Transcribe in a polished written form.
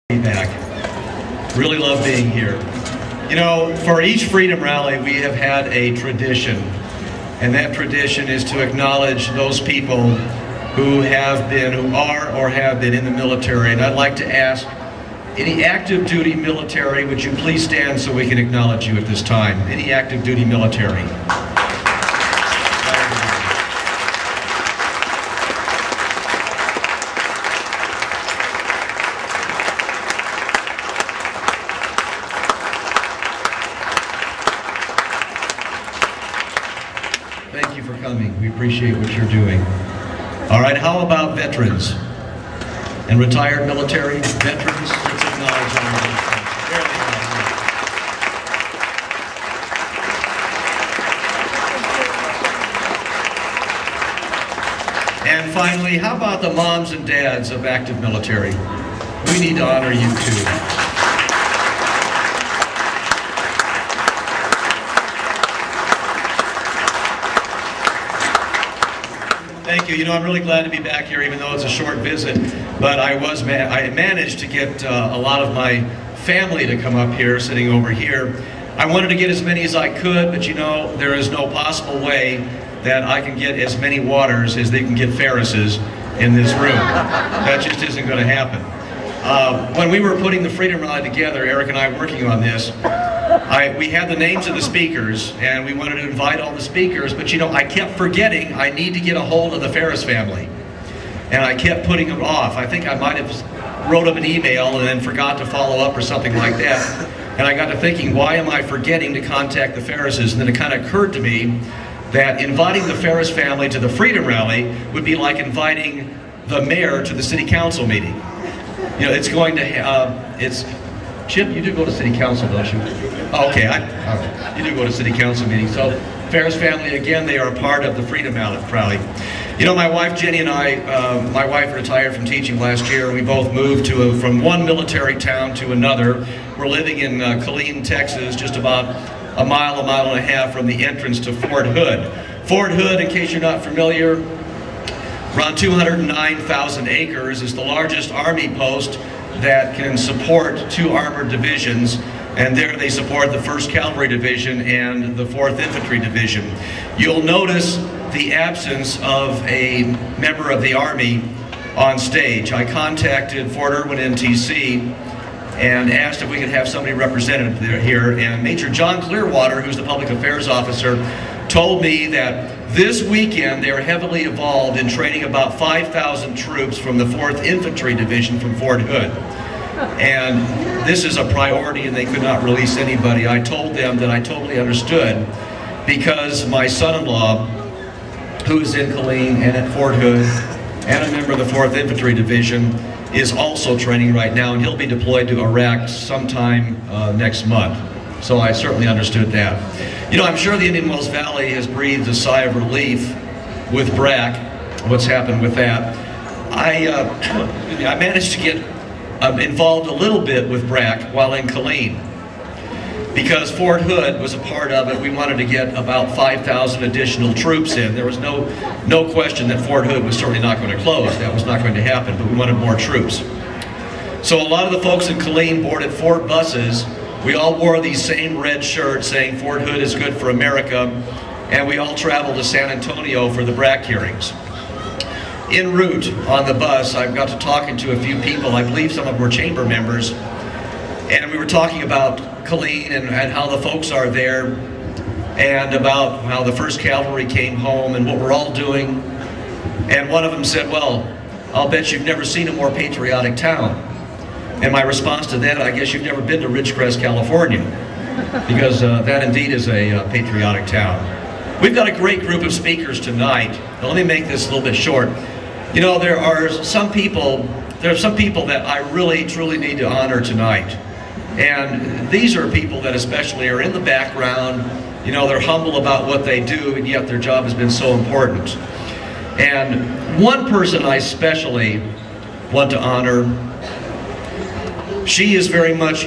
Back. Really love being here. You know, for each Freedom Rally we have had a tradition, and that tradition is to acknowledge those people who are or have been in the military. And I'd like to ask any active duty military, would you please stand so we can acknowledge you at this time? Any active duty military? Thank you for coming. We appreciate what you're doing. All right, how about veterans and retired military veterans? Let's acknowledge them. And finally, how about the moms and dads of active military? We need to honor you too. Thank you. You know, I'm really glad to be back here, even though it's a short visit. But I managed to get a lot of my family to come up here, sitting over here. I wanted to get as many as I could, but you know, there is no possible way that I can get as many waters as they can get Ferrises in this room. That just isn't going to happen. When we were putting the Freedom Rally together, Eric and I working on this, we had the names of the speakers, and we wanted to invite all the speakers, but you know, I kept forgetting I need to get a hold of the Ferris family. And I kept putting them off. I think I might have wrote them an email and then forgot to follow up or something like that. And I got to thinking, why am I forgetting to contact the Ferrises? And then it kind of occurred to me that inviting the Ferris family to the Freedom Rally would be like inviting the mayor to the city council meeting. You know, it's going to, Chip, you do go to city council, don't you? Oh, okay, you do go to city council meetings. So, Ferris family, again, they are a part of the Freedom Rally. You know, my wife Jenny and I, my wife retired from teaching last year, and we both moved from one military town to another. We're living in Killeen, Texas, just about a mile and a half from the entrance to Fort Hood. Fort Hood, in case you're not familiar, around 209,000 acres, is the largest Army post that can support 2 armored divisions, and there they support the 1st Cavalry Division and the 4th Infantry Division. You'll notice the absence of a member of the Army on stage. I contacted Fort Irwin NTC and asked if we could have somebody represented here, and Major John Clearwater, who's the Public Affairs Officer, told me that this weekend they are heavily involved in training about 5,000 troops from the 4th Infantry Division from Fort Hood. And this is a priority, and they could not release anybody. I told them that I totally understood, because my son-in-law, who is in Killeen and at Fort Hood, and a member of the 4th Infantry Division, is also training right now, and he'll be deployed to Iraq sometime next month. So I certainly understood that. You know, I'm sure the Indian Wells Valley has breathed a sigh of relief with BRAC, what's happened with that. I managed to get involved a little bit with BRAC while in Killeen, because Fort Hood was a part of it. We wanted to get about 5,000 additional troops in. There was no question that Fort Hood was certainly not going to close. That was not going to happen, but we wanted more troops. So a lot of the folks in Killeen boarded 4 buses. We all wore these same red shirts saying Fort Hood is good for America, and we all traveled to San Antonio for the BRAC hearings. En route on the bus, I got to talking to a few people. I believe some of them were chamber members, and we were talking about Killeen and how the folks are there, and about how the 1st Cavalry came home and what we're all doing. And one of them said, well, I'll bet you've never seen a more patriotic town. And my response to that, I guess you've never been to Ridgecrest, California, because that indeed is a patriotic town. We've got a great group of speakers tonight. Now, let me make this a little bit short. You know, there are some people that I really, truly need to honor tonight. And these are people that especially are in the background. You know, they're humble about what they do, and yet their job has been so important. And one person I especially want to honor, she is very much